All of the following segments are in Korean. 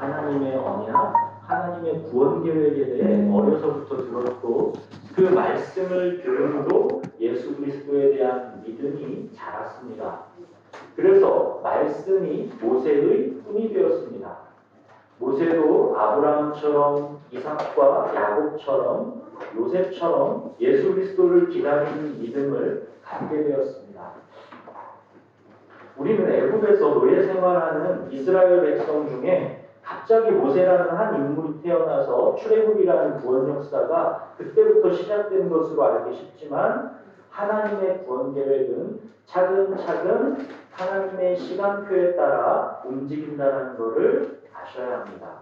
하나님의 언약, 하나님의 구원 계획에 대해 어려서부터 들었고 그 말씀을 들음으로 예수 그리스도에 대한 믿음이 자랐습니다. 그래서 말씀이 모세의 꿈이 되었습니다. 모세도 아브라함처럼 이삭과 야곱처럼 요셉처럼 예수 그리스도를 기다리는 믿음을 갖게 되었습니다. 우리는 애굽에서 노예 생활하는 이스라엘 백성 중에 갑자기 모세라는 한 인물이 태어나서 출애굽이라는 구원 역사가 그때부터 시작된 것으로 알기 쉽지만 하나님의 구원 계획은 차근차근 하나님의 시간표에 따라 움직인다는 것을 아셔야 합니다.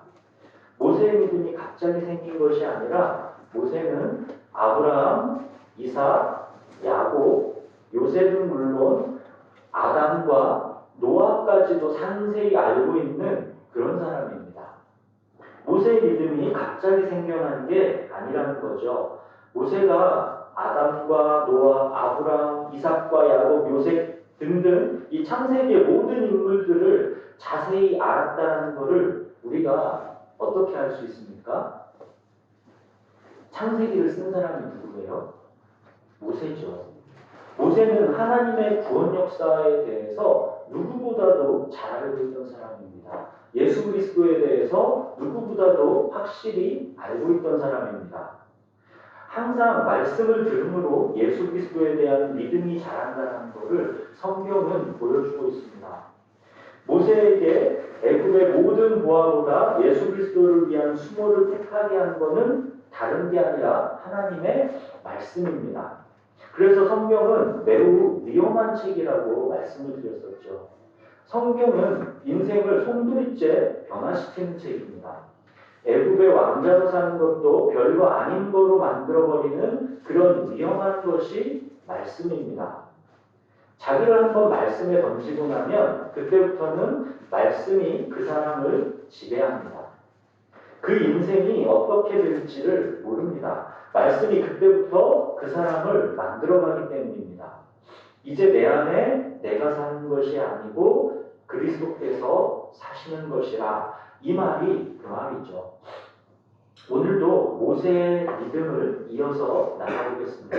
모세의 믿음이 갑자기 생긴 것이 아니라 모세는 아브라함, 이삭, 야곱, 요셉은 물론 아담과 노아까지도 상세히 알고 있는 그런 사람입니다. 모세의 믿음이 갑자기 생겨난 게 아니라는 거죠. 모세가 아담과 노아, 아브라함, 이삭과 야곱, 요셉 등등 이 창세기의 모든 인물들을 자세히 알았다는 것을 우리가 어떻게 알 수 있습니까? 창세기를 쓴 사람이 누구예요? 모세죠. 모세는 하나님의 구원 역사에 대해서 누구보다도 잘 알고 있던 사람입니다. 예수 그리스도에 대해서 누구보다도 확실히 알고 있던 사람입니다. 항상 말씀을 들음으로 예수 그리스도에 대한 믿음이 자란다는 것을 성경은 보여주고 있습니다. 모세에게 애굽의 모든 보화보다 예수 그리스도를 위한 수모를 택하게 한 것은 다른 게 아니라 하나님의 말씀입니다. 그래서 성경은 매우 위험한 책이라고 말씀을 드렸었죠. 성경은 인생을 송두리째 변화시키는 책입니다. 애굽의 왕자로 사는 것도 별거 아닌 거로 만들어버리는 그런 위험한 것이 말씀입니다. 자기를 한번 말씀에 던지고 나면 그때부터는 말씀이 그 사람을 지배합니다. 그 인생이 어떻게 될지를 모릅니다. 말씀이 그때부터 그 사람을 만들어가기 때문입니다. 이제 내 안에 내가 사는 것이 아니고 그리스도께서 사시는 것이라, 이 말이 그 말이죠. 오늘도 모세의 믿음을 이어서 나가보겠습니다.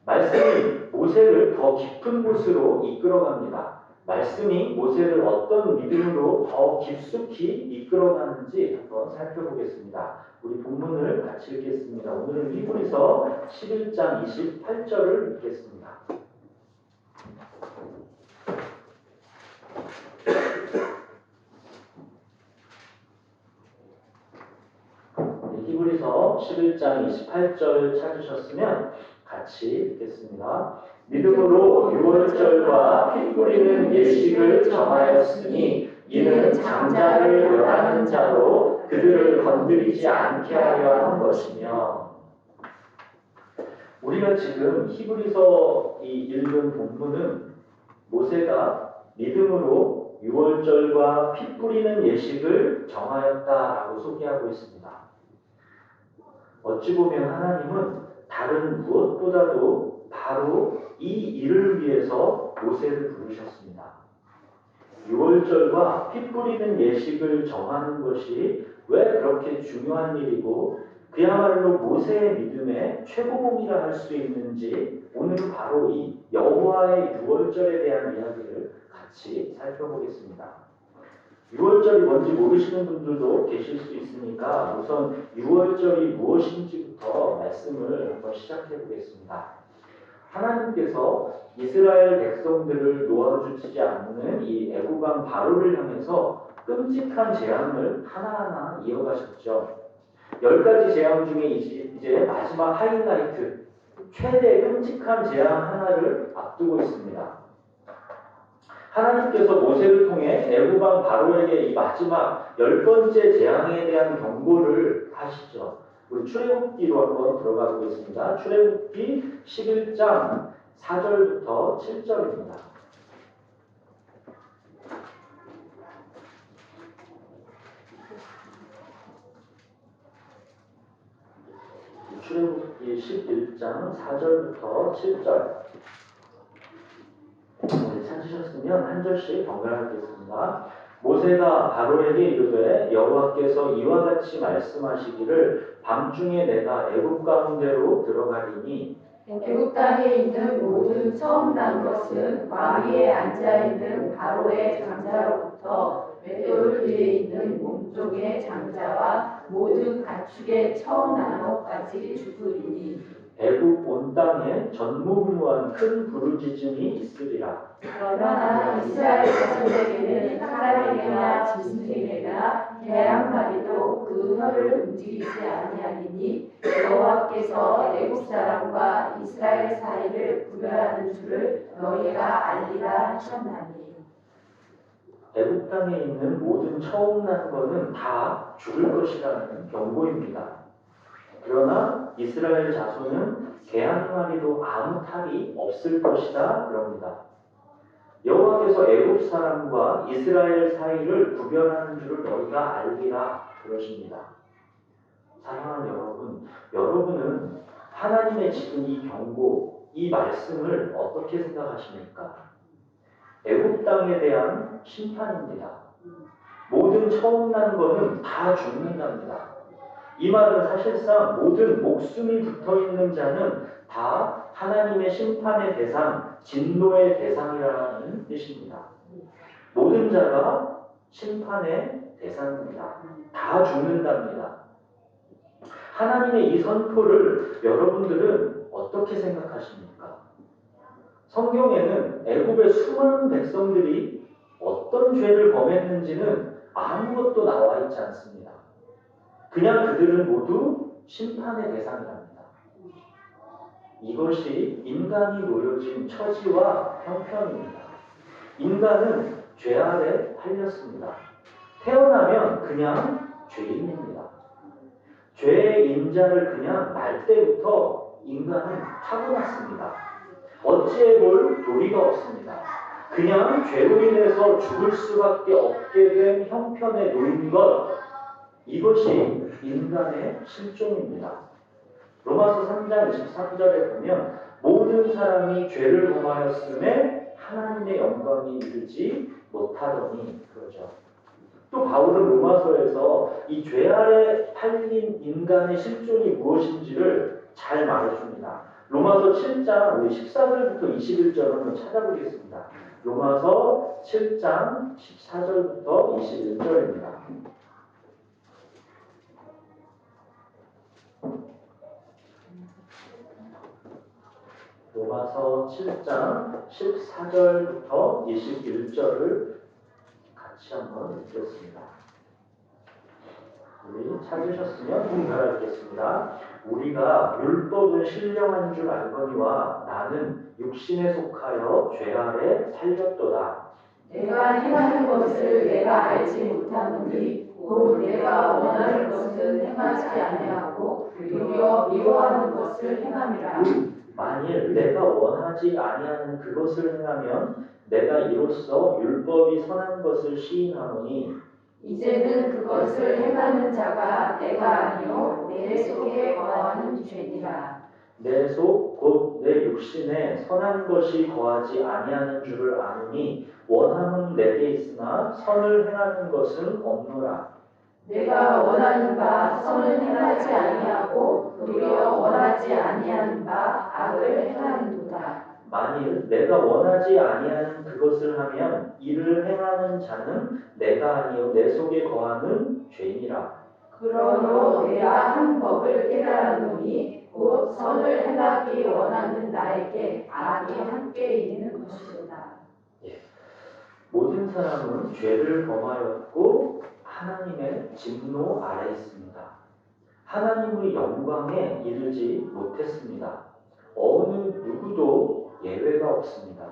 말씀이 모세를 더 깊은 곳으로 이끌어갑니다. 말씀이 모세를 어떤 믿음으로 더 깊숙이 이끌어가는지 한번 살펴보겠습니다. 우리 본문을 같이 읽겠습니다. 오늘은 히브리서 11장 28절을 읽겠습니다. 히브리서 11장 28절 찾으셨으면 같이 읽겠습니다. 믿음으로 유월절과 피 뿌리는 예식을 정하였으니 이는 장자를 멸하는 자로 그들을 건드리지 않게 하려 한 것이며. 우리가 지금 히브리서 읽은 본문은 모세가 믿음으로 유월절과 피 뿌리는 예식을 정하였다라고 소개하고 있습니다. 어찌 보면 하나님은 다른 무엇보다도 바로 이 일을 위해서 모세를 부르셨습니다. 유월절과 피 뿌리는 예식을 정하는 것이 왜 그렇게 중요한 일이고 그야말로 모세의 믿음의 최고봉이라 할 수 있는지 오늘은 바로 이 여호와의 유월절에 대한 이야기를 같이 살펴보겠습니다. 유월절이 뭔지 모르시는 분들도 계실 수 있으니까 우선 유월절이 무엇인지부터 말씀을 한번 시작해 보겠습니다. 하나님께서 이스라엘 백성들을 놓아주지 않는 이 애굽왕 바로를 향해서 끔찍한 재앙을 하나하나 이어가셨죠. 10가지 재앙 중에 이제 마지막 하이라이트, 최대 끔찍한 재앙 하나를 앞두고 있습니다. 하나님께서 모세를 통해 애굽왕 바로에게 이 마지막 10번째 재앙에 대한 경고를 하시죠. 우리 출애굽기로 한번 들어가 보겠습니다. 출애굽기 11장 4절부터 7절입니다. 출애굽기 11장 4절부터 7절. 찾으셨으면 한 절씩 번갈아 읽겠습니다. 모세가 바로에게 이르되 여호와께서 이와 같이 말씀하시기를 밤중에 내가 애굽 가운데로 들어가리니 애굽 땅에 있는 모든 처음 난 것은 왕 위에 앉아 있는 바로의 장자로부터 맷돌 뒤에 있는 몸종의 장자와 모든 가축의 처음 난 것까지 죽으리니 애굽 온 땅에 전무후무한 큰 부르짖음이 있으리라. 그러나 이스라엘 자손에게는 사람에게나 짐승에게나 개 한 마리도 그 혀를 움직이지 아니하리니 여호와께서 애굽 사람과 이스라엘 사이를 구별하는 줄을 너희가 알리라 하셨나니. 애굽 땅에 있는 모든 처음 난 것은 다 죽을 것이라는 경고입니다. 그러나 이스라엘 자손은 개 한 마리도 아무 탈이 없을 것이다 그럽니다. 여호와께서 애굽 사람과 이스라엘 사이를 구별하는 줄을 너희가 알리라 그러십니다. 사랑하는 여러분, 여러분은 하나님의 지금 이 경고, 이 말씀을 어떻게 생각하십니까? 애굽 땅에 대한 심판입니다. 모든 처음 난 것은 다 죽는답니다. 이 말은 사실상 모든 목숨이 붙어있는 자는 다 하나님의 심판의 대상, 진노의 대상이라는 뜻입니다. 모든 자가 심판의 대상입니다. 다 죽는답니다. 하나님의 이 선포를 여러분들은 어떻게 생각하십니까? 성경에는 애굽의 수많은 백성들이 어떤 죄를 범했는지는 아무것도 나와 있지 않습니다. 그냥 그들은 모두 심판의 대상이랍니다. 이것이 인간이 놓여진 처지와 형편입니다. 인간은 죄 아래 팔렸습니다. 태어나면 그냥 죄인입니다. 죄의 인자를 그냥 날 때부터 인간은 타고났습니다. 어찌해 볼 도리가 없습니다. 그냥 죄로 인해서 죽을 수밖에 없게 된 형편에 놓인 것, 이것이 인간의 실종입니다. 로마서 3장 23절에 보면 모든 사람이 죄를 범하였음에 하나님의 영광이 이르지 못하더니 그러죠. 또 바울은 로마서에서 이 죄 아래 팔린 인간의 실종이 무엇인지를 잘 말해줍니다. 로마서 7장 14절부터 21절 한번 찾아보겠습니다. 로마서 7장 14절부터 21절입니다. 로마서 7장 14절부터 21절을 같이 한번 읽겠습니다. 우리 찾으셨으면 분별하 읽겠습니다. 우리가 율법은 신령한 줄 알거니와 나는 육신에 속하여 죄 아래 살렸도다. 내가 행하는 것을 내가 알지 못하노니 곧 내가 원하는 것을 행하지 아니하고 도리어 미워하는 것을 행함이라. 만일 내가 원하지 아니하는 그것을 행하면 내가 이로써 율법이 선한 것을 시인하노니 이제는 그것을 행하는 자가 내가 아니요 내 속에 거하는 죄니라. 내 속 곧 내 육신에 선한 것이 거하지 아니하는 줄을 아노니 원함은 내게 있으나 선을 행하는 것은 없노라. 내가 원하는 바 선을 행하지 아니하고 도리어 원하지 아니하는 바 악을 행하는도다. 만일 내가 원하지 아니하는 그것을 하면 이를 행하는 자는 내가 아니요 내 속에 거하는 죄니라. 그러므로 내가 한 법을 깨달았노니 곧 선을 행하기 원하는 나에게 악이 함께 있는 것이다. 모든 사람은 죄를 범하였고 하나님의 진노 아래 있습니다. 하나님의 영광에 이르지 못했습니다. 어느 누구도 예외가 없습니다.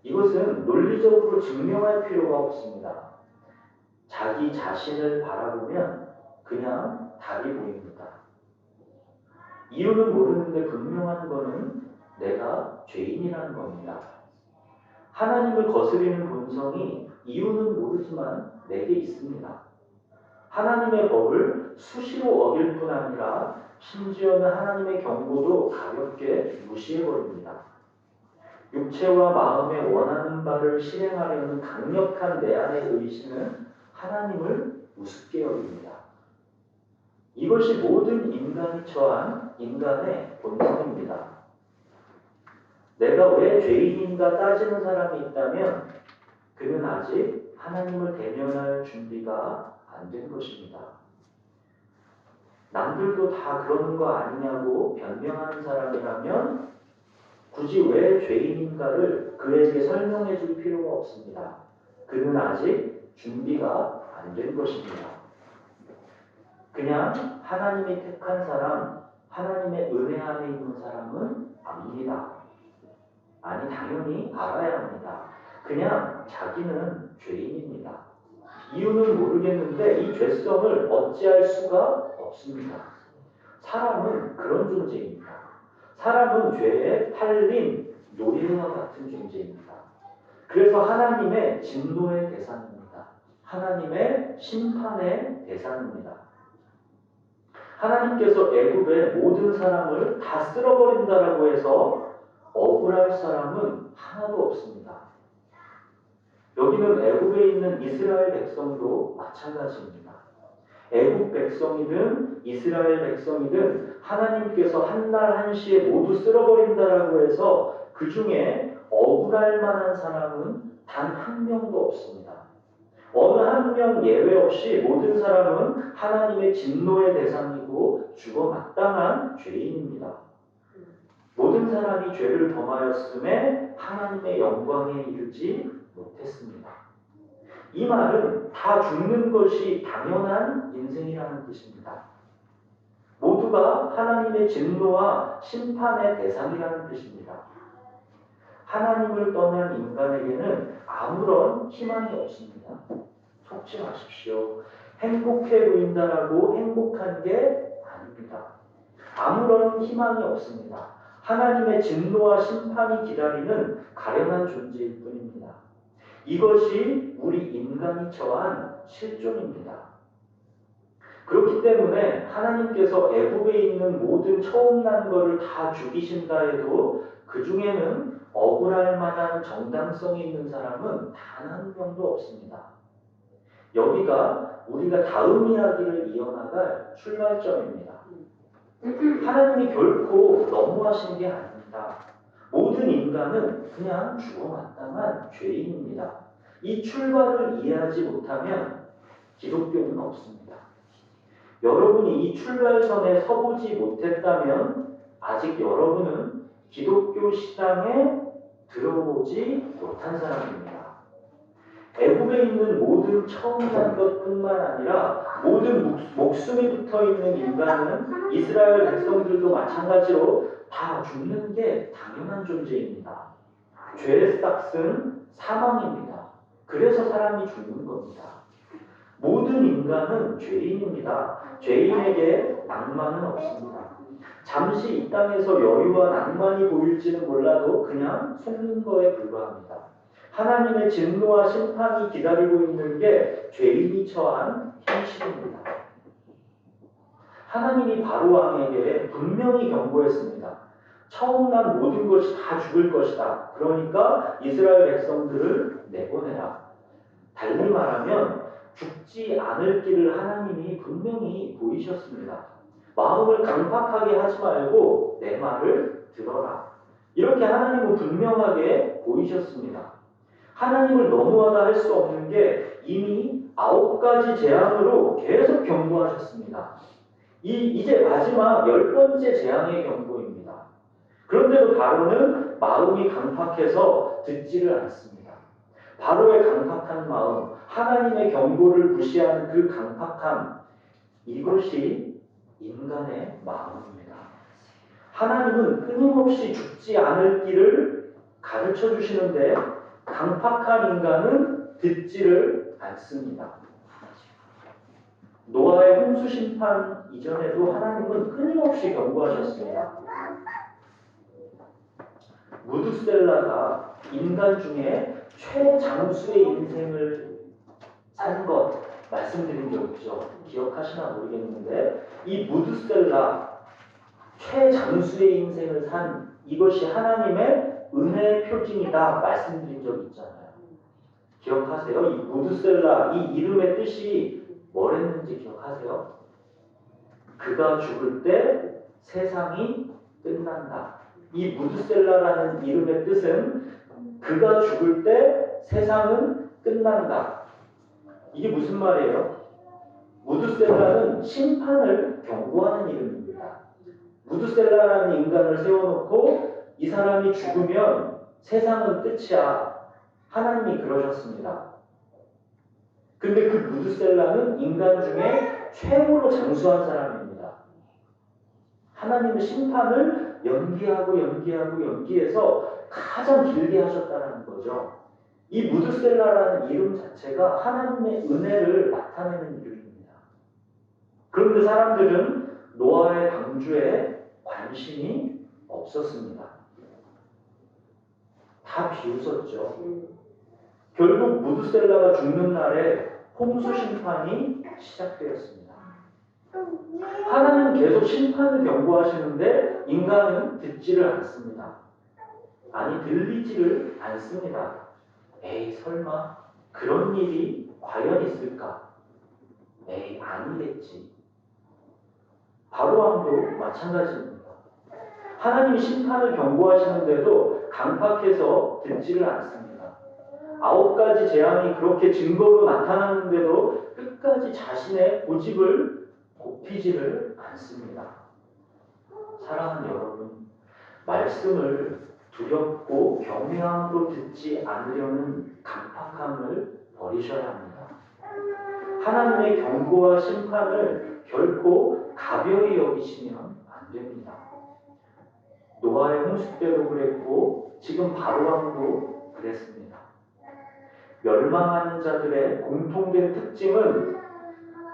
이것은 논리적으로 증명할 필요가 없습니다. 자기 자신을 바라보면 그냥 답이 보입니다. 이유는 모르는데 분명한 것은 내가 죄인이라는 겁니다. 하나님을 거스리는 본성이 이유는 모르지만 내게 있습니다. 하나님의 법을 수시로 어길 뿐 아니라 심지어는 하나님의 경고도 가볍게 무시해버립니다. 육체와 마음에 원하는 바를 실행하려는 강력한 내 안의 의지는 하나님을 우습게 여깁니다. 이것이 모든 인간이 처한 인간의 본성입니다. 내가 왜 죄인인가 따지는 사람이 있다면 그는 아직 하나님을 대면할 준비가 안 된 것입니다. 남들도 다 그러는 거 아니냐고 변명하는 사람이라면 굳이 왜 죄인인가를 그에게 설명해 줄 필요가 없습니다. 그는 아직 준비가 안 된 것입니다. 그냥 하나님이 택한 사람, 하나님의 은혜 안에 있는 사람은 압니다. 아니, 당연히 알아야 합니다. 그냥 자기는 죄인입니다. 이유는 모르겠는데 이 죄성을 어찌할 수가 없습니다. 사람은 그런 존재입니다. 사람은 죄에 팔린 노예와 같은 존재입니다. 그래서 하나님의 진노의 대상입니다. 하나님의 심판의 대상입니다. 하나님께서 애굽의 모든 사람을 다 쓸어버린다라고 해서 억울할 사람은 하나도 없습니다. 여기는 애굽에 있는 이스라엘 백성도 마찬가지입니다. 애굽 백성이든 이스라엘 백성이든 하나님께서 한날 한시에 모두 쓸어버린다라고 해서 그 중에 억울할 만한 사람은 단 한 명도 없습니다. 어느 한 명 예외 없이 모든 사람은 하나님의 진노의 대상이고 죽어 마땅한 죄인입니다. 모든 사람이 죄를 범하였음에 하나님의 영광에 이르지 못했습니다. 이 말은 다 죽는 것이 당연한 인생이라는 뜻입니다. 모두가 하나님의 진노와 심판의 대상이라는 뜻입니다. 하나님을 떠난 인간에게는 아무런 희망이 없습니다. 속지 마십시오. 행복해 보인다라고 행복한 게 아닙니다. 아무런 희망이 없습니다. 하나님의 진노와 심판이 기다리는 가련한 존재일 뿐입니다. 이것이 우리 인간이 처한 실존입니다. 그렇기 때문에 하나님께서 애굽에 있는 모든 처음 난 것을 다 죽이신다 해도 그 중에는 억울할 만한 정당성이 있는 사람은 단 한 명도 없습니다. 여기가 우리가 다음 이야기를 이어나갈 출발점입니다. 하나님이 결코 너무하신 게 아닙니다. 모든 인간은 그냥 죽어 마땅한 죄인입니다. 이 출발을 이해하지 못하면 기독교는 없습니다. 여러분이 이 출발선에 서보지 못했다면 아직 여러분은 기독교 시장에 들어오지 못한 사람입니다. 애굽에 있는 모든 처음 난 것뿐만 아니라 모든 목숨이 붙어있는 인간은 이스라엘 백성들도 마찬가지로 다 죽는 게 당연한 존재입니다. 죄의 싹은 사망입니다. 그래서 사람이 죽는 겁니다. 모든 인간은 죄인입니다. 죄인에게 낭만은 없습니다. 잠시 이 땅에서 여유와 낭만이 보일지는 몰라도 그냥 속는 거에 불과합니다. 하나님의 진노와 심판이 기다리고 있는 게 죄인이 처한 현실입니다. 하나님이 바로 왕에게 분명히 경고했습니다. 처음 난 모든 것이 다 죽을 것이다. 그러니까 이스라엘 백성들을 내보내라. 달리 말하면 죽지 않을 길을 하나님이 분명히 보이셨습니다. 마음을 강팍하게 하지 말고 내 말을 들어라. 이렇게 하나님은 분명하게 보이셨습니다. 하나님을 너무하다 할 수 없는 게 이미 9가지 재앙으로 계속 경고하셨습니다. 이제 마지막 10번째 재앙의 경고입니다. 그런데도 바로는 마음이 강팍해서 듣지를 않습니다. 바로의 강팍한 마음, 하나님의 경고를 무시하는 그 강팍함, 이것이 인간의 마음입니다. 하나님은 끊임없이 죽지 않을 길을 가르쳐 주시는데 강팍한 인간은 듣지를 않습니다. 노아의 홍수 심판 이전에도 하나님은 끊임없이 경고하셨습니다. 무드셀라가 인간 중에 최장수의 인생을 산 것 말씀드린 적 있죠. 기억하시나 모르겠는데 이 무드셀라 최장수의 인생을 산 이것이 하나님의 은혜의 표징이다 말씀드린 적 있잖아요. 기억하세요? 이 무드셀라, 이 이름의 뜻이 뭐랬는지 기억하세요? 그가 죽을 때 세상이 끝난다. 이 무드셀라라는 이름의 뜻은 그가 죽을 때 세상은 끝난다. 이게 무슨 말이에요? 무드셀라는 심판을 경고하는 이름입니다. 무드셀라라는 인간을 세워놓고 이 사람이 죽으면 세상은 끝이야. 하나님이 그러셨습니다. 근데 그 무드셀라는 인간 중에 최고로 장수한 사람입니다. 하나님은 심판을 연기해서 가장 길게 하셨다는 거죠. 이 무드셀라라는 이름 자체가 하나님의 은혜를 나타내는 이름입니다. 그런데 사람들은 노아의 방주에 관심이 없었습니다. 다 비웃었죠. 결국 무드셀라가 죽는 날에 홍수 심판이 시작되었습니다. 하나님은 계속 심판을 경고하시는데 인간은 듣지를 않습니다. 아니, 들리지를 않습니다. 에이, 설마 그런 일이 과연 있을까? 에이, 아니겠지. 바로왕도 마찬가지입니다. 하나님이 심판을 경고하시는데도 강팍해서 듣지를 않습니다. 9가지 재앙이 그렇게 증거로 나타났는데도 끝까지 자신의 고집을 굽히지를 않습니다. 사랑하는 여러분, 말씀을 두렵고 경외함으로 듣지 않으려는 강팍함을 버리셔야 합니다. 하나님의 경고와 심판을 결코 가벼이 여기시면 안 됩니다. 노아의 홍수 때도 그랬고 지금 바로왕도 그랬습니다. 멸망하는 자들의 공통된 특징은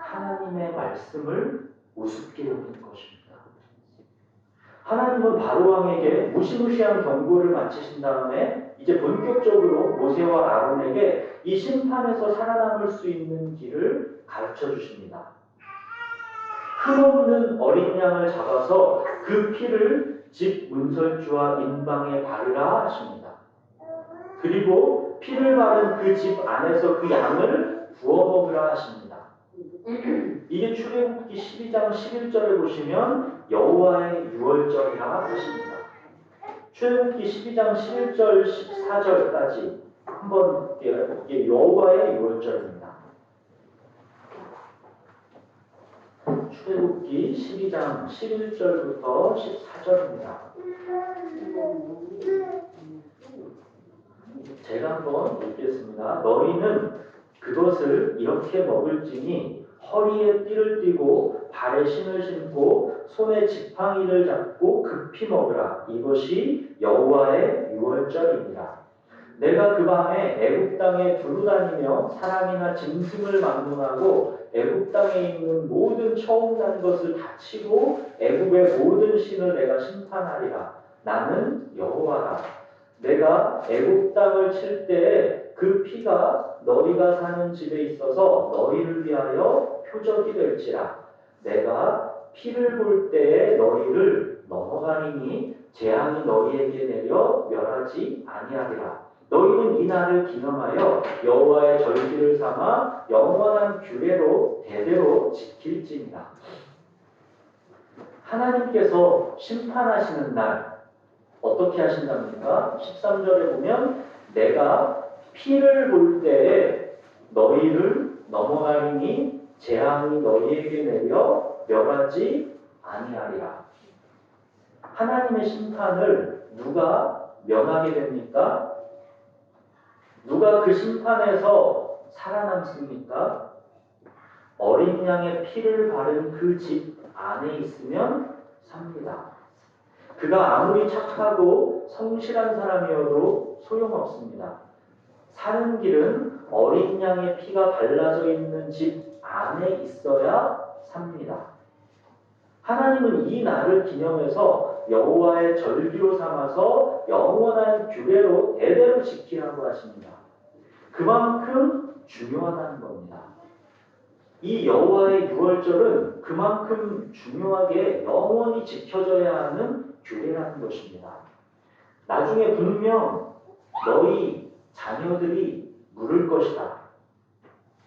하나님의 말씀을 우습게 여긴 것입니다. 하나님은 바로왕에게 무시무시한 경고를 마치신 다음에 이제 본격적으로 모세와 아론에게 이 심판에서 살아남을 수 있는 길을 가르쳐 주십니다. 흠없는 어린 양을 잡아서 그 피를 집 문설주와 인방에 바르라 하십니다. 그리고 피를 바른 그 집 안에서 그 양을 구워 먹으라 하십니다. 이게 출애굽기 12장 11절에 보시면 여호와의 유월절이라 하십니다. 출애굽기 12장 11절 14절까지 한번 볼게요. 이게 여호와의 유월절입니다. 출애굽기 12장 11절부터 14절입니다. 제가 한번 읽겠습니다. 너희는 그것을 이렇게 먹을지니 허리에 띠를 띠고 발에 신을 신고 손에 지팡이를 잡고 급히 먹으라. 이것이 여호와의 유월절입니다. 내가 그 밤에 애굽 땅에 두루다니며 사람이나 짐승을 막론하고 애굽 땅에 있는 모든 처음 난 것을 다 치고 애굽의 모든 신을 내가 심판하리라. 나는 여호와라. 내가 애굽 땅을 칠 때에 그 피가 너희가 사는 집에 있어서 너희를 위하여 표적이 될지라. 내가 피를 볼 때에 너희를 넘어가리니 재앙이 너희에게 내려 멸하지 아니하리라. 너희는 이 날을 기념하여 여호와의 절기를 삼아 영원한 규례로 대대로 지킬지니라. 하나님께서 심판하시는 날 어떻게 하신답니까? 13절에 보면 내가 피를 볼 때에 너희를 넘어가리니 재앙이 너희에게 내려 멸하지 아니하리라. 하나님의 심판을 누가 면하게 됩니까? 누가 그 심판에서 살아남습니까? 어린 양의 피를 바른 그 집 안에 있으면 삽니다. 그가 아무리 착하고 성실한 사람이어도 소용없습니다. 사는 길은 어린 양의 피가 발라져 있는 집 안에 있어야 삽니다. 하나님은 이 날을 기념해서 여호와의 절기로 삼아서 영원한 규례로 대대로 지키라고 하십니다. 그만큼 중요하다는 겁니다. 이 여호와의 유월절은 그만큼 중요하게 영원히 지켜져야 하는 규례라는 것입니다. 나중에 분명 너희 자녀들이 물을 것이다.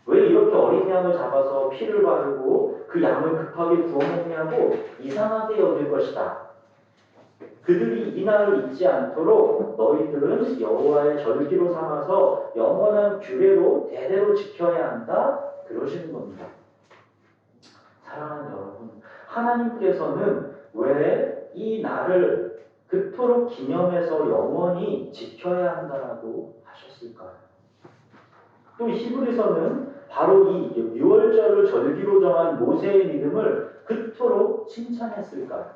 왜 이렇게 어린 양을 잡아서 피를 바르고 그 양을 급하게 구워 먹냐고 이상하게 여길 것이다. 그들이 이 날을 잊지 않도록 너희들은 여호와의 절기로 삼아서 영원한 규례로 대대로 지켜야 한다. 그러시는 겁니다. 사랑하는 여러분, 하나님께서는 왜 이 날을 그토록 기념해서 영원히 지켜야 한다라고 하셨을까요? 또 히브리서는 바로 이 유월절을 절기로 정한 모세의 믿음을 그토록 칭찬했을까요?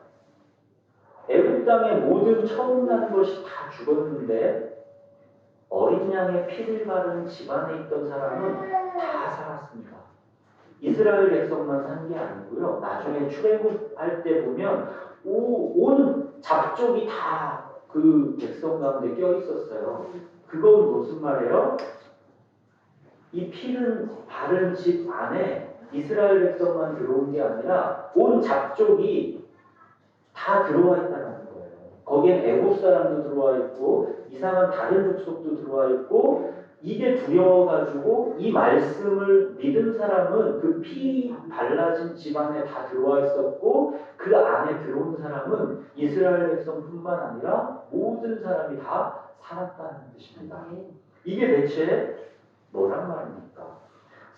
애굽 땅의 모든 처음 난 것이 다 죽었는데 어린 양의 피를 바른 집안에 있던 사람은 다 살았습니다. 이스라엘 백성만 산 게 아니고요. 나중에 출애굽할 때 보면 온 잡족이 다 그 백성 가운데 껴 있었어요. 그건 무슨 말이에요? 이 피는 바른 집 안에 이스라엘 백성만 들어온 게 아니라 온 잡족이 다 들어와 있다는 거예요. 거기엔 애국 사람도 들어와 있고 이상한 다른 족속도 들어와 있고 이게 두려워가지고 이 말씀을 믿은 사람은 그 피 발라진 집안에 다 들어와 있었고 그 안에 들어온 사람은 이스라엘 백성뿐만 아니라 모든 사람이 다 살았다는 뜻입니다. 이게 대체 뭐란 말입니까?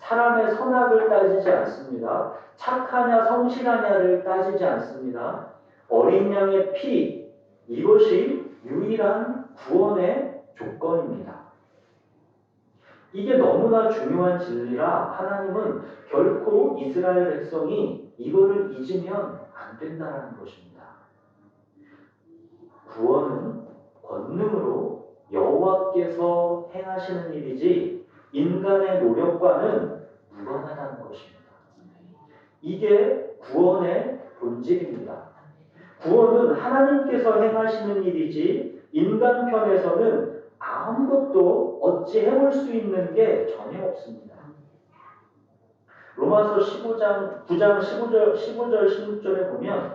사람의 선악을 따지지 않습니다. 착하냐 성실하냐를 따지지 않습니다. 어린 양의 피, 이것이 유일한 구원의 조건입니다. 이게 너무나 중요한 진리라 하나님은 결코 이스라엘 백성이 이거를 잊으면 안 된다는 것입니다. 구원은 권능으로 여호와께서 행하시는 일이지 인간의 노력과는 무관하다는 것입니다. 이게 구원의 본질입니다. 구원은 하나님께서 행하시는 일이지 인간 편에서는 아무것도 어찌 해볼 수 있는 게 전혀 없습니다. 로마서 9장 15절 16절에 보면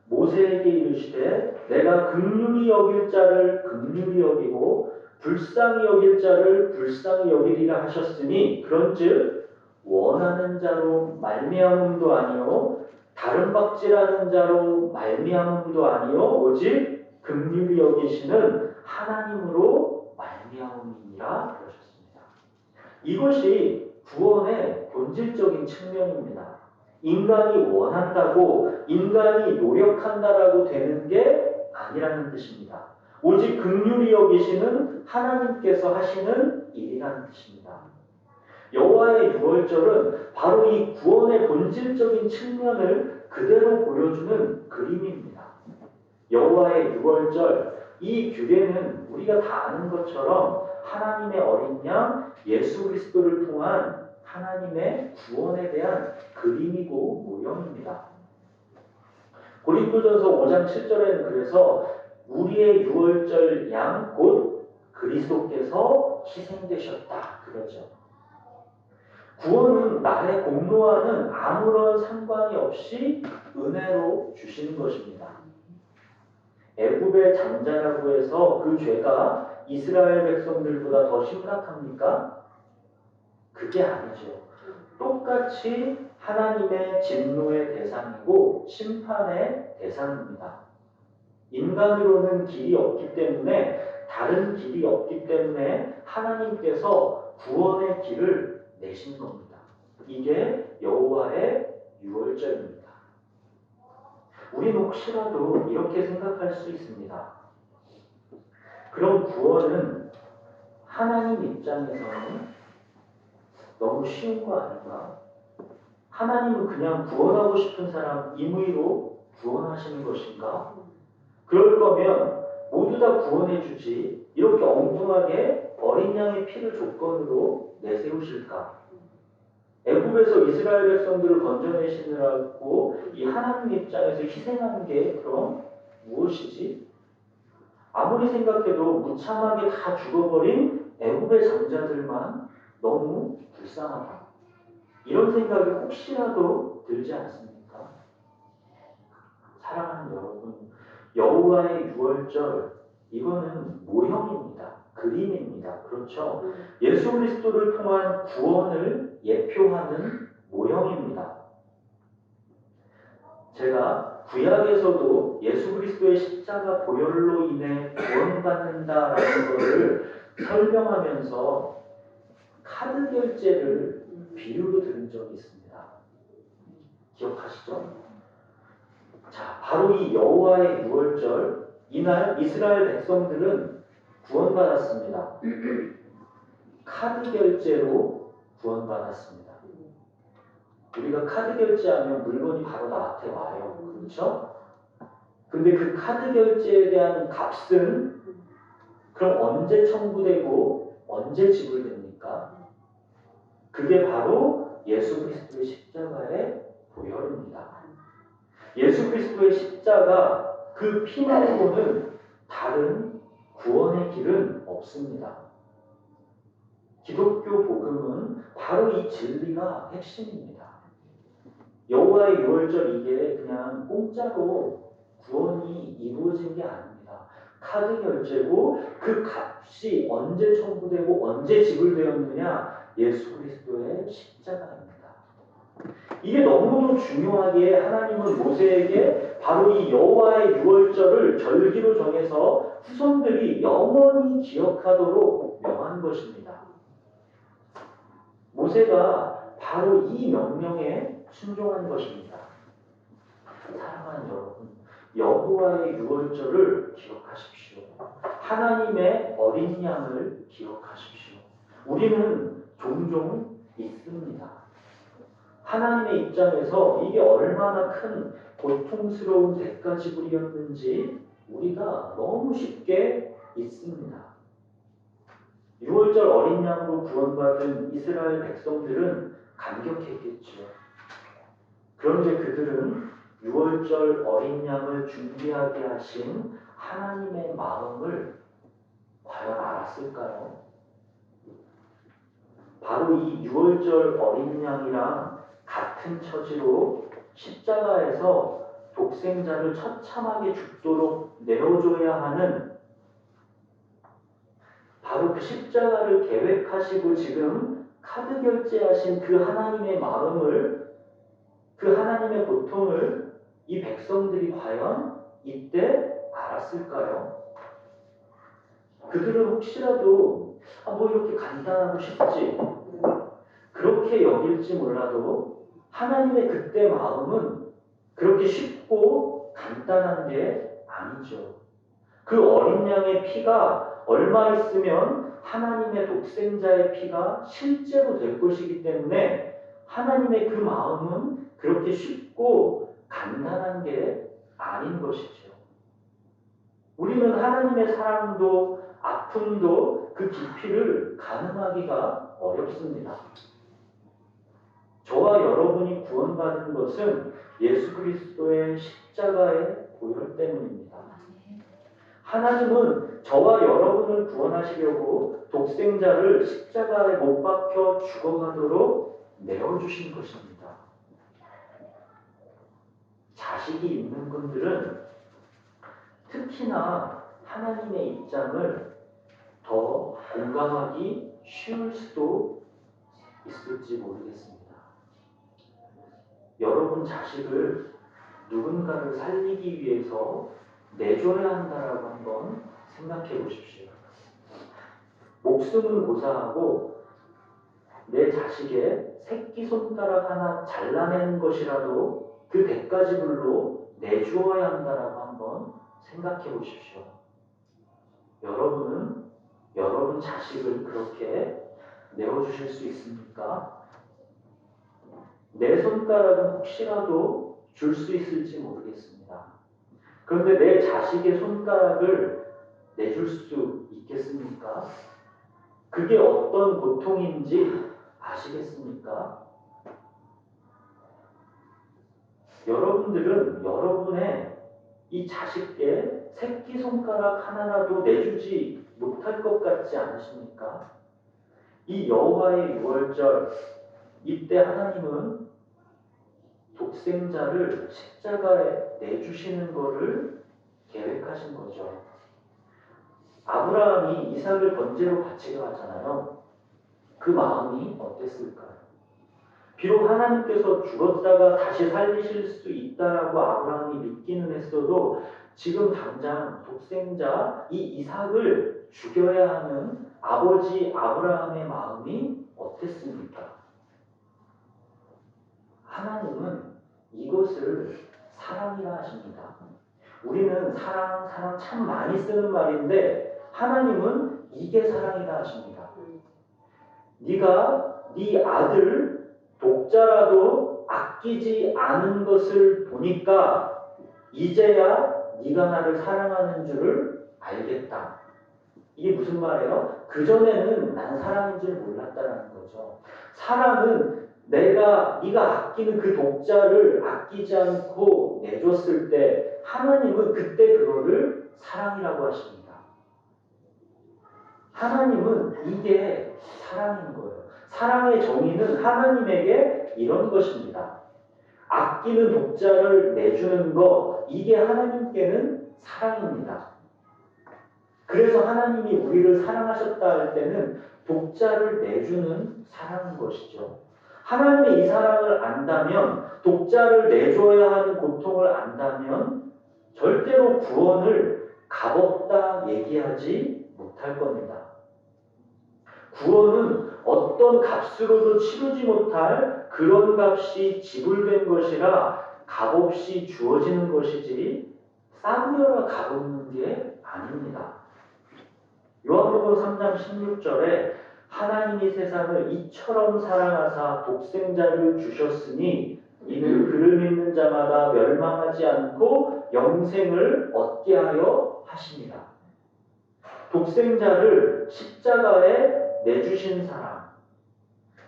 모세에게 이르시되 내가 긍휼히 여길 자를 긍휼히 여기고 불쌍히 여길 자를 불쌍히 여기리라 하셨으니 그런즉 원하는 자로 말미암음도 아니요 다른 박질하는 자로 말미암음도 아니요 오직 긍휼히 여기시는 하나님으로 말미암음이니라 그러셨습니다. 이것이 구원의 본질적인 측면입니다. 인간이 원한다고 인간이 노력한다라고 되는 게 아니라는 뜻입니다. 오직 긍휼히 여기시는 하나님께서 하시는 일이라는 뜻입니다. 여호와의 유월절은 바로 이 구원의 본질적인 측면을 그대로 보여주는 그림입니다. 여호와의 유월절, 이 규례는 우리가 다 아는 것처럼 하나님의 어린 양 예수 그리스도를 통한 하나님의 구원에 대한 그림이고 모형입니다. 고린도전서 5장 7절에는 그래서 우리의 유월절 양 곧 그리스도께서 희생되셨다 그러죠. 구원은 나의 공로와는 아무런 상관이 없이 은혜로 주시는 것입니다. 애굽의 장자라고 해서 그 죄가 이스라엘 백성들보다 더 심각합니까? 그게 아니죠. 똑같이 하나님의 진노의 대상이고 심판의 대상입니다. 인간으로는 길이 없기 때문에 다른 길이 없기 때문에 하나님께서 구원의 길을 내신 겁니다. 이게 여호와의 유월절입니다. 우리는 혹시라도 이렇게 생각할 수 있습니다. 그럼 구원은 하나님 입장에서는 너무 쉬운 거 아닌가? 하나님은 그냥 구원하고 싶은 사람 임의로 구원하시는 것인가? 그럴 거면 모두 다 구원해 주지 이렇게 엉뚱하게 어린 양의 피를 조건으로 내세우실까? 애굽에서 이스라엘 백성들을 건져내시느라고 이 하나님 입장에서 희생하는 게 그럼 무엇이지? 아무리 생각해도 무참하게 다 죽어버린 애굽의 장자들만 너무 불쌍하다. 이런 생각이 혹시라도 들지 않습니까? 사랑하는 여러분, 여호와의 유월절 이거는 모형입니다. 그림입니다. 그렇죠? 예수 그리스도를 통한 구원을 예표하는 모형입니다. 제가 구약에서도 예수 그리스도의 십자가 보혈로 인해 구원받는다라는 것을 설명하면서 카드 결제를 비유로 들은 적이 있습니다. 기억하시죠? 자, 바로 이 여호와의 유월절, 이날 이스라엘 백성들은 구원받았습니다. 카드 결제로 구원받았습니다. 우리가 카드 결제하면 물건이 바로 나한테 와요. 그렇죠? 근데 그 카드 결제에 대한 값은 그럼 언제 청구되고 언제 지불됩니까? 그게 바로 예수 그리스도의 십자가의 보혈입니다. 예수 그리스도의 십자가 그 피 말고는 다른 구원의 길은 없습니다. 기독교 복음은 바로 이 진리가 핵심입니다. 여호와의 유월절 이게 그냥 공짜로 구원이 이루어진 게 아닙니다. 카드 결제고 그 값이 언제 청구되고 언제 지불되었느냐? 예수 그리스도의 십자가입니다. 이게 너무도 중요하게 하나님은 모세에게 바로 이 여호와의 유월절을 절기로 정해서 후손들이 영원히 기억하도록 명한 것입니다. 모세가 바로 이 명령에 순종한 것입니다. 사랑하는 여러분, 여호와의 유월절을 기억하십시오. 하나님의 어린 양을 기억하십시오. 우리는 종종 있습니다. 하나님의 입장에서 이게 얼마나 큰 고통스러운 대가 지불이었는지 우리가 너무 쉽게 잊습니다. 유월절 어린 양으로 구원받은 이스라엘 백성들은 감격했겠죠. 그런데 그들은 유월절 어린 양을 준비하게 하신 하나님의 마음을 과연 알았을까요? 바로 이 유월절 어린 양이랑 같은 처지로 십자가에서 독생자를 처참하게 죽도록 내어줘야 하는 바로 그 십자가를 계획하시고 지금 카드 결제하신 그 하나님의 마음을, 그 하나님의 고통을 이 백성들이 과연 이때 알았을까요? 그들은 혹시라도 뭐 이렇게 간단하고 쉽지 그렇게 여길지 몰라도 하나님의 그때 마음은 그렇게 쉽고 간단한 게 아니죠. 그 어린 양의 피가 얼마 있으면 하나님의 독생자의 피가 실제로 될 것이기 때문에 하나님의 그 마음은 그렇게 쉽고 간단한 게 아닌 것이죠. 우리는 하나님의 사랑도 아픔도 그 깊이를 가늠하기가 어렵습니다. 저와 여러분이 구원받은 것은 예수 그리스도의 십자가의 보혈 때문입니다. 하나님은 저와 여러분을 구원하시려고 독생자를 십자가에 못 박혀 죽어가도록 내어주신 것입니다. 자식이 있는 분들은 특히나 하나님의 입장을 더 공감하기 쉬울 수도 있을지 모르겠습니다. 여러분 자식을 누군가를 살리기 위해서 내줘야 한다라고 한번 생각해 보십시오. 목숨은 고사하고 내 자식의 새끼손가락 하나 잘라내는 것이라도 그 대가지불로 내주어야 한다라고 한번 생각해 보십시오. 여러분은 여러분 자식을 그렇게 내어주실 수 있습니까? 내 손가락은 혹시라도 줄 수 있을지 모르겠습니다. 그런데 내 자식의 손가락을 내줄 수 있겠습니까? 그게 어떤 고통인지 아시겠습니까? 여러분들은 여러분의 이 자식께 새끼손가락 하나라도 내주지 못할 것 같지 않으십니까? 이 여호와의 유월절, 이때 하나님은 독생자를 십자가에 내주시는 것을 계획하신 거죠. 아브라함이 이삭을 번제로 바치려 하잖아요. 그 마음이 어땠을까요? 비록 하나님께서 죽었다가 다시 살리실 수 있다라고 아브라함이 믿기는 했어도 지금 당장 독생자 이 이삭을 죽여야 하는 아버지 아브라함의 마음이 어땠습니까? 하나님은 이것을 사랑이라 하십니다. 우리는 사랑 참 많이 쓰는 말인데 하나님은 이게 사랑이라 하십니다. 네가 네 아들 독자라도 아끼지 않은 것을 보니까 이제야 네가 나를 사랑하는 줄을 알겠다. 이게 무슨 말이에요? 그전에는 난 사랑인 줄 몰랐다는 거죠. 사랑은 네가 아끼는 그 독자를 아끼지 않고 내줬을 때 하나님은 그때 그거를 사랑이라고 하십니다. 하나님은 이게 사랑인 거예요. 사랑의 정의는 하나님에게 이런 것입니다. 아끼는 독자를 내주는 거, 이게 하나님께는 사랑입니다. 그래서 하나님이 우리를 사랑하셨다 할 때는 독자를 내주는 사랑인 것이죠. 하나님의 이 사랑을 안다면, 독자를 내줘야 하는 고통을 안다면 절대로 구원을 값없다 얘기하지 못할 겁니다. 구원은 어떤 값으로도 치르지 못할 그런 값이 지불된 것이라 값없이 주어지는 것이지 싸구려라 값없는 게 아닙니다. 요한복음 3장 16절에 하나님이 세상을 이처럼 사랑하사 독생자를 주셨으니 이는 그를 믿는 자마다 멸망하지 않고 영생을 얻게 하려 하십니다. 독생자를 십자가에 내주신 사랑,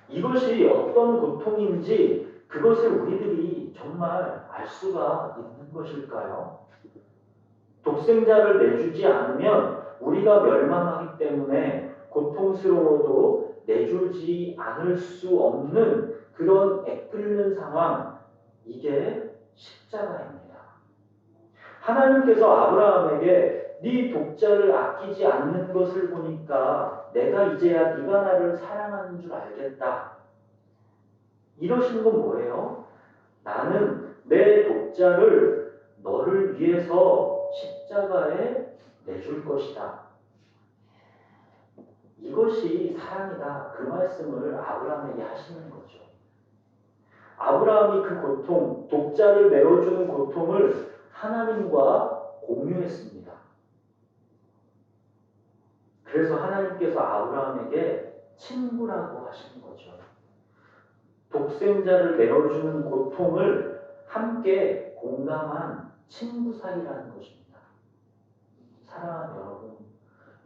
이것이 어떤 고통인지 그것을 우리들이 정말 알 수가 있는 것일까요? 독생자를 내주지 않으면 우리가 멸망하기 때문에 고통스러워도 내주지 않을 수 없는 그런 애끓는 상황, 이게 십자가입니다. 하나님께서 아브라함에게 네 독자를 아끼지 않는 것을 보니까 내가 이제야 네가 나를 사랑하는 줄 알겠다. 이러신 건 뭐예요? 나는 내 독자를 너를 위해서 십자가에 내줄 것이다. 이것이 사랑이다. 그 말씀을 아브라함에게 하시는 거죠. 아브라함이 그 고통, 독자를 내어주는 고통을 하나님과 공유했습니다. 그래서 하나님께서 아브라함에게 친구라고 하시는 거죠. 독생자를 내어주는 고통을 함께 공감한 친구 사이라는 것입니다. 사랑하는 여러분,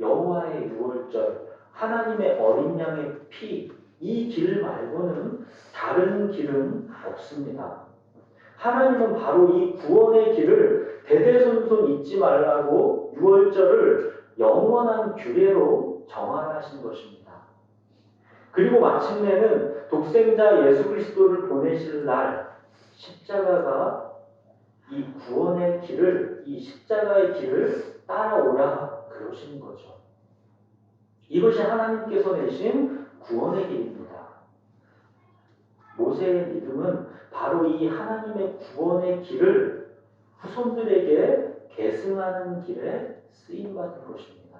여호와의 유월절, 하나님의 어린 양의 피, 이 길 말고는 다른 길은 없습니다. 하나님은 바로 이 구원의 길을 대대손손 잊지 말라고 유월절을 영원한 규례로 정하라 하신 것입니다. 그리고 마침내는 독생자 예수 그리스도를 보내실 날 십자가가 이 구원의 길을, 이 십자가의 길을 따라오라 그러시는 거죠. 이것이 하나님께서 내신 구원의 길입니다. 모세의 믿음은 바로 이 하나님의 구원의 길을 후손들에게 계승하는 길에 쓰임받은 것입니다.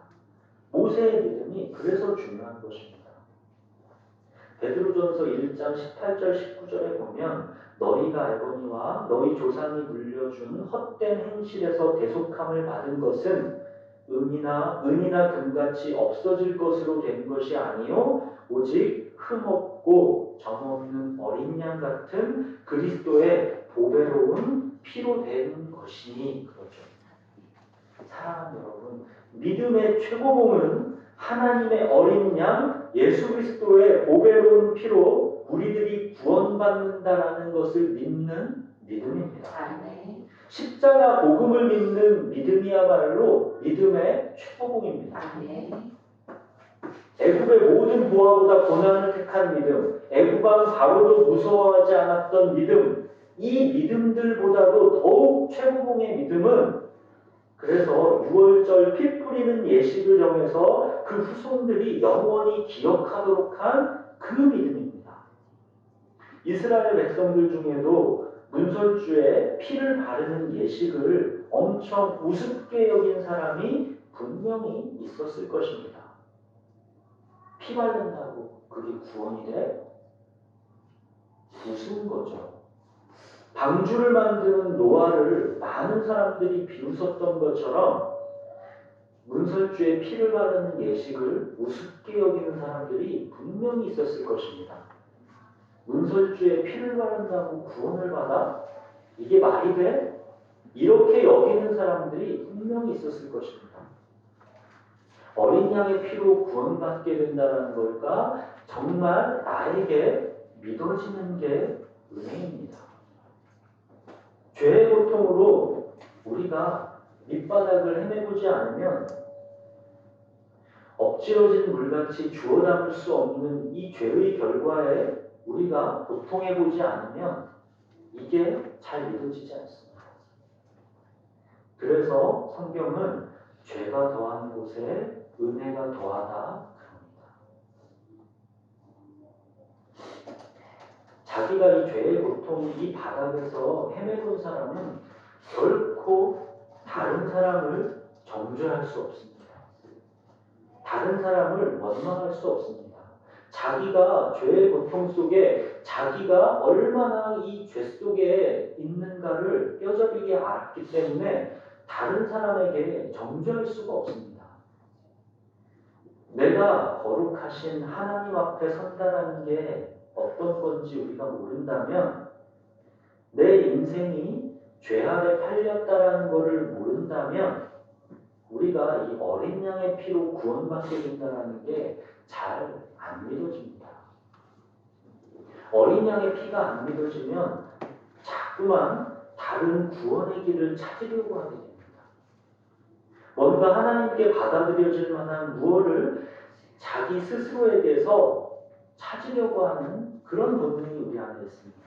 모세의 믿음이 그래서 중요한 것입니다. 베드로전서 1장 18절 19절에 보면 너희가 알거니와 너희 조상이 물려준 헛된 행실에서 대속함을 받은 것은 은이나 금같이 없어질 것으로 된 것이 아니요 오직 흠없고 정없는 어린 양 같은 그리스도의 보배로운 피로 된 것이니 그렇죠. 사랑하는 여러분, 믿음의 최고봉은 하나님의 어린 양 예수 그리스도의 보배로운 피로 우리들이 구원받는다라는 것을 믿는 믿음입니다. 아멘. 십자가 복음을 믿는 믿음이야말로 믿음의 최고봉입니다. 아멘. 애굽의 모든 부하보다 고난을 택한 믿음, 애굽왕 바로도 무서워하지 않았던 믿음, 이 믿음들보다도 더욱 최고봉의 믿음은 그래서 6월절 피 뿌리는 예식을 정해서 그 후손들이 영원히 기억하도록 한 그 믿음입니다. 이스라엘 백성들 중에도 문설주에 피를 바르는 예식을 엄청 우습게 여긴 사람이 분명히 있었을 것입니다. 피 바른다고 그게 구원이 돼? 무슨 거죠? 방주를 만드는 노아를 많은 사람들이 비웃었던 것처럼 문설주에 피를 바르는 예식을 우습게 여기는 사람들이 분명히 있었을 것입니다. 문설주에 피를 바른다고 구원을 받아? 이게 말이 돼? 이렇게 여기는 사람들이 분명히 있었을 것입니다. 어린 양의 피로 구원받게 된다는 걸까? 정말 나에게 믿어지는 게 은혜입니다. 죄의 고통으로 우리가 밑바닥을 헤매보지 않으면 엎질러진 물같이 주워 담을 수 없는 이 죄의 결과에 우리가 고통해보지 않으면 이게 잘 믿어지지 않습니다. 그래서 성경은 죄가 더한 곳에 은혜가 더하다 그럽니다. 자기가 이 죄의 고통, 이 바닥에서 헤매본 사람은 결코 다른 사람을 정죄할 수 없습니다. 다른 사람을 원망할 수 없습니다. 자기가 죄의 고통 속에 자기가 얼마나 이 죄 속에 있는가를 뼈저리게 알았기 때문에 다른 사람에게 정죄할 수가 없습니다. 내가 거룩하신 하나님 앞에 선다라는 게 어떤 건지 우리가 모른다면, 내 인생이 죄 아래 팔렸다라는 것을 모른다면 우리가 이 어린 양의 피로 구원받게 된다는 게 잘 안 믿어집니다. 어린 양의 피가 안 믿어지면 자꾸만 다른 구원의 길을 찾으려고 하게 됩니다. 뭔가 하나님께 받아들여질 만한 무엇을 자기 스스로에게서 찾으려고 하는 그런 본능이 우리 안에 있습니다.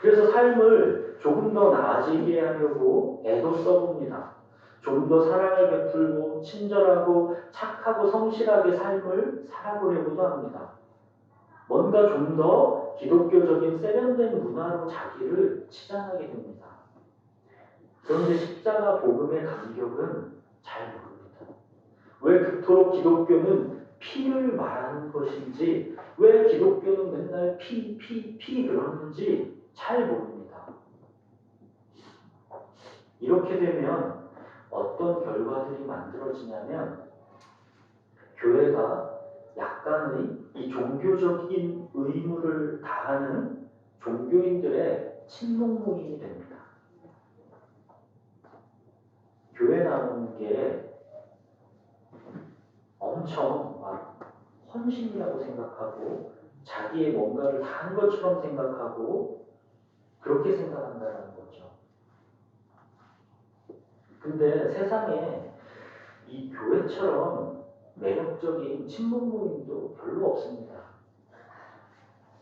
그래서 삶을 조금 더 나아지게 하려고 애도 써봅니다. 좀 더 사랑을 베풀고 친절하고 착하고 성실하게 삶을 살아보려고도 합니다. 뭔가 좀 더 기독교적인 세련된 문화로 자기를 치장하게 됩니다. 그런데 십자가 복음의 감격은 잘 모릅니다. 왜 그토록 기독교는 피를 말하는 것인지, 왜 기독교는 맨날 피 그러는지 잘 모릅니다. 이렇게 되면 어떤 결과들이 만들어지냐면, 교회가 약간의 이 종교적인 의무를 다하는 종교인들의 친목모임이 됩니다. 교회 나오는 게 엄청 막 헌신이라고 생각하고 자기의 뭔가를 다 한 것처럼 생각하고 그렇게 생각한다는 거죠. 근데 세상에 이 교회처럼 매력적인 친목 모임도 별로 없습니다.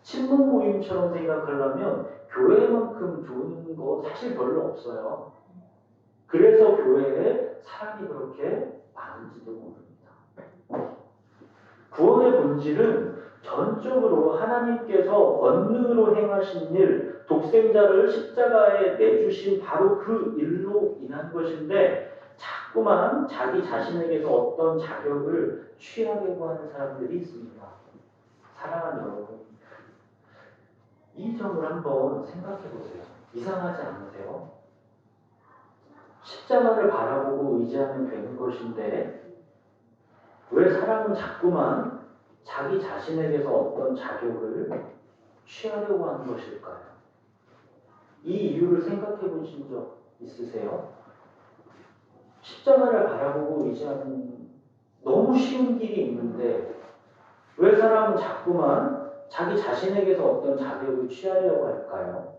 친목 모임처럼 생각하려면 교회만큼 좋은 거 사실 별로 없어요. 그래서 교회에 사람이 그렇게 많은지도 모릅니다. 구원의 본질은 전적으로 하나님께서 권능으로 행하신 일, 독생자를 십자가에 내주신 바로 그 일로 인한 것인데, 자꾸만 자기 자신에게서 어떤 자격을 취하려고 하는 사람들이 있습니다. 사랑하는 여러분, 이 점을 한번 생각해 보세요. 이상하지 않으세요? 십자가를 바라보고 의지하면 되는 것인데 왜 사람은 자꾸만 자기 자신에게서 어떤 자격을 취하려고 하는 것일까요? 이 이유를 생각해 보신 적 있으세요? 십자가를 바라보고 의지하는 너무 쉬운 길이 있는데 왜 사람은 자꾸만 자기 자신에게서 어떤 자격을 취하려고 할까요?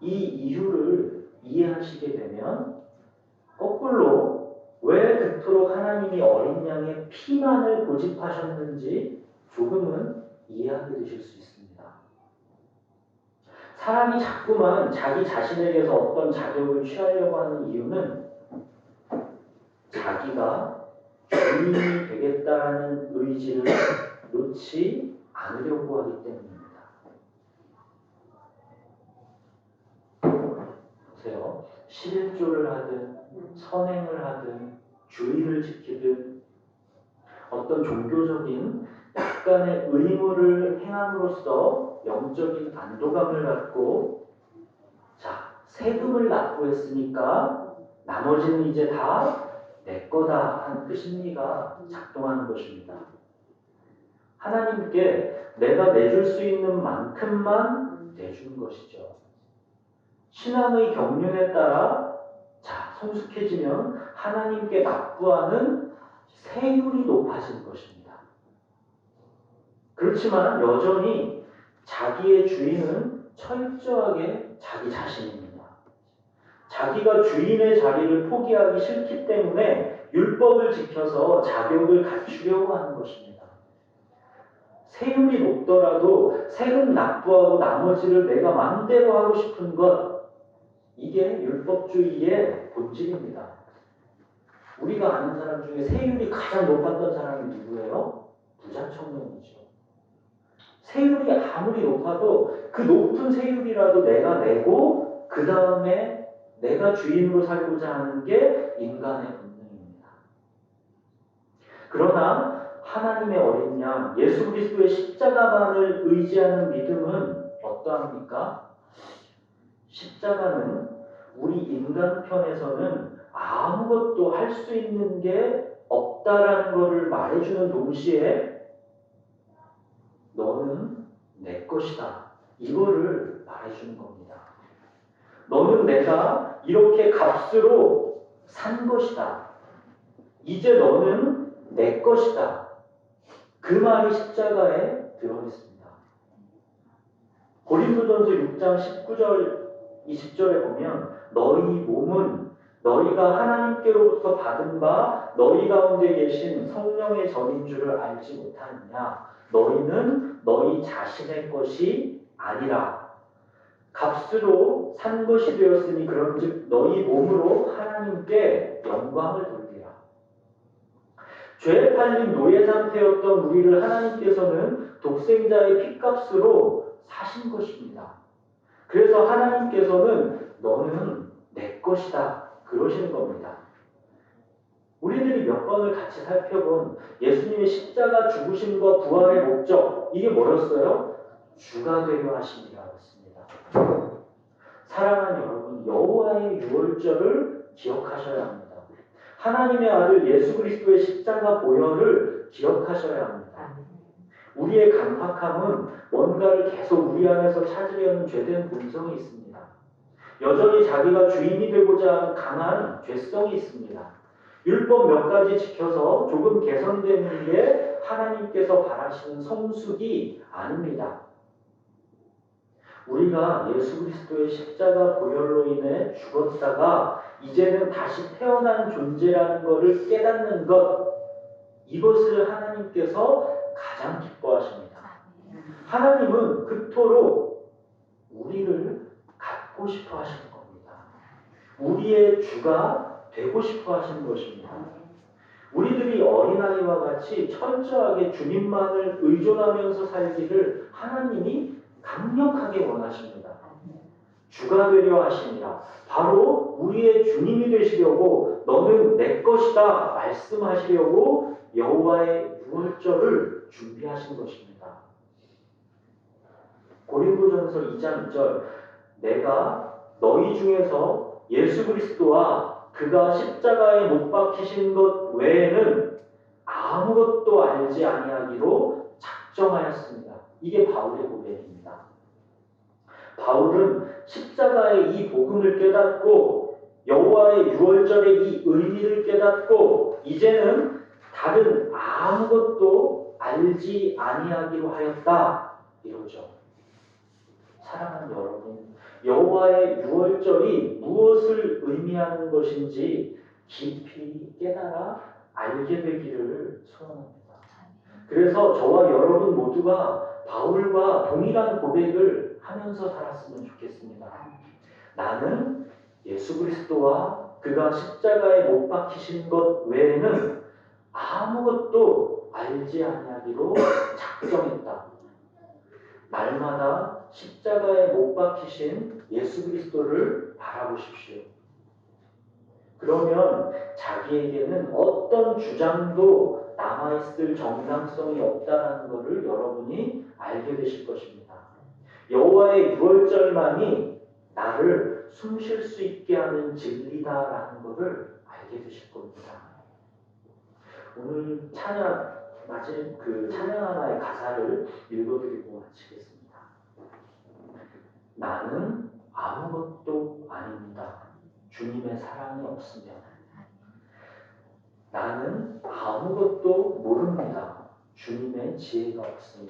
이 이유를 이해하시게 되면 거꾸로 왜 그토록 하나님이 어린 양의 피만을 고집하셨는지 조금은 이해하게 되실 수 있습니다. 사람이 자꾸만 자기 자신에게서 어떤 자격을 취하려고 하는 이유는 자기가 주인이 되겠다는 의지를 놓지 않으려고 하기 때문입니다. 보세요. 11조를 하든 선행을 하든 주의를 지키든 어떤 종교적인 약간의 의무를 행함으로써 영적인 안도감을 갖고 자, 세금을 납부했으니까 나머지는 이제 다 내 거다 하는 그 심리가 작동하는 것입니다. 하나님께 내가 내줄 수 있는 만큼만 내주는 것이죠. 신앙의 경륜에 따라 자, 성숙해지면 하나님께 납부하는 세율이 높아지는 것입니다. 그렇지만 여전히 자기의 주인은 철저하게 자기 자신입니다. 자기가 주인의 자리를 포기하기 싫기 때문에 율법을 지켜서 자격을 갖추려고 하는 것입니다. 세율이 높더라도 세금 납부하고 나머지를 내가 마음대로 하고 싶은 것, 이게 율법주의의 본질입니다. 우리가 아는 사람 중에 세율이 가장 높았던 사람이 누구예요? 부자 청년이죠. 세율이 아무리 높아도 그 높은 세율이라도 내가 내고 그 다음에 내가 주인으로 살고자 하는 게 인간의 본능입니다. 그러나 하나님의 어린 양 예수 그리스도의 십자가만을 의지하는 믿음은 어떠합니까? 십자가는 우리 인간 편에서는 아무것도 할 수 있는 게 없다라는 것을 말해주는 동시에 너는 내 것이다. 이거를 말해주는 겁니다. 너는 내가 이렇게 값으로 산 것이다. 이제 너는 내 것이다. 그 말이 십자가에 들어있습니다. 고린도전서 6장 19절 20절에 보면 너희 몸은 너희가 하나님께로부터 받은 바 너희 가운데 계신 성령의 전인 줄을 알지 못하느냐. 너희는 너희 자신의 것이 아니라 값으로 산 것이 되었으니 그런즉 너희 몸으로 하나님께 영광을 돌리라. 죄에 팔린 노예 상태였던 우리를 하나님께서는 독생자의 피값으로 사신 것입니다. 그래서 하나님께서는 너는 내 것이다 그러시는 겁니다. 우리들이 몇 번을 같이 살펴본 예수님의 십자가 죽으심과 부활의 목적, 이게 뭐였어요? 주가 되려 하심이라고 했습니다. 사랑하는 여러분, 여호와의 유월절을 기억하셔야 합니다. 하나님의 아들 예수 그리스도의 십자가 보혈을 기억하셔야 합니다. 우리의 강팍함은 뭔가를 계속 우리 안에서 찾으려는 죄된 본성이 있습니다. 여전히 자기가 주인이 되고자 하는 강한 죄성이 있습니다. 율법 몇 가지 지켜서 조금 개선되는 게 하나님께서 바라시는 성숙이 아닙니다. 우리가 예수 그리스도의 십자가 보혈로 인해 죽었다가 이제는 다시 태어난 존재라는 것을 깨닫는 것, 이것을 하나님께서 가장 기뻐하십니다. 하나님은 그토록 우리를 갖고 싶어 하시는 겁니다. 우리의 주가 되고 싶어 하시는 것입니다. 우리들이 어린아이와 같이 철저하게 주님만을 의존하면서 살기를 하나님이 강력하게 원하십니다. 주가 되려 하시니라. 바로 우리의 주님이 되시려고 너는 내 것이다 말씀하시려고 여호와의 유월절을 준비하신 것입니다. 고린도전서 2장 2절 내가 너희 중에서 예수 그리스도와 그가 십자가에 못 박히신 것 외에는 아무것도 알지 아니하기로 작정하였습니다. 이게 바울의 고백입니다. 바울은 십자가의 이 복음을 깨닫고 여호와의 유월절의 이 의미를 깨닫고 이제는 다른 아무것도 알지 아니하기로 하였다 이러죠. 사랑하는 여러분, 여호와의 유월절이 무엇을 의미하는 것인지 깊이 깨달아 알게 되기를 소원합니다. 그래서 저와 여러분 모두가 바울과 동일한 고백을 하면서 살았으면 좋겠습니다. 나는 예수 그리스도와 그가 십자가에 못 박히신 것 외에는 아무것도 알지 아니하기로 작정했다. 날마다 십자가에 못 박히신 예수 그리스도를 바라보십시오. 그러면 자기에게는 어떤 주장도 남아있을 정당성이 없다는 것을 여러분이 알게 되실 것입니다. 여호와의 유월절만이 나를 숨 쉴 수 있게 하는 진리다라는 것을 알게 되실 겁니다. 오늘 찬양 하나의 가사를 읽어드리고 마치겠습니다. 나는 아무것도 아닙니다. 주님의 사랑이 없으면. 나는 아무것도 모릅니다. 주님의 지혜가 없으면.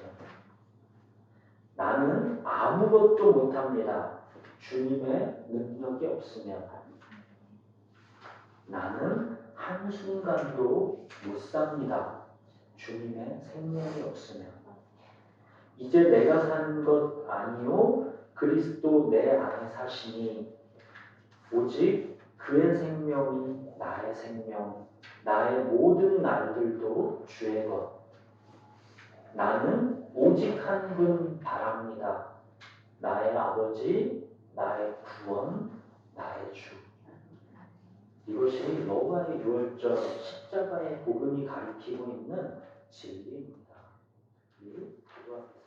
나는 아무것도 못합니다. 주님의 능력이 없으면. 나는 한순간도 못 삽니다. 주님의 생명이 없으면. 이제 내가 사는 것 아니요 그리스도 내 안에 사시니 오직 그의 생명이 나의 생명, 나의 모든 날들도 주의 것. 나는 오직 한 분 바랍니다. 나의 아버지, 나의 구원, 나의 주. 이것이 여호와의 유월절 십자가의 복음이 가리키고 있는 진리입니다. 기도합니다.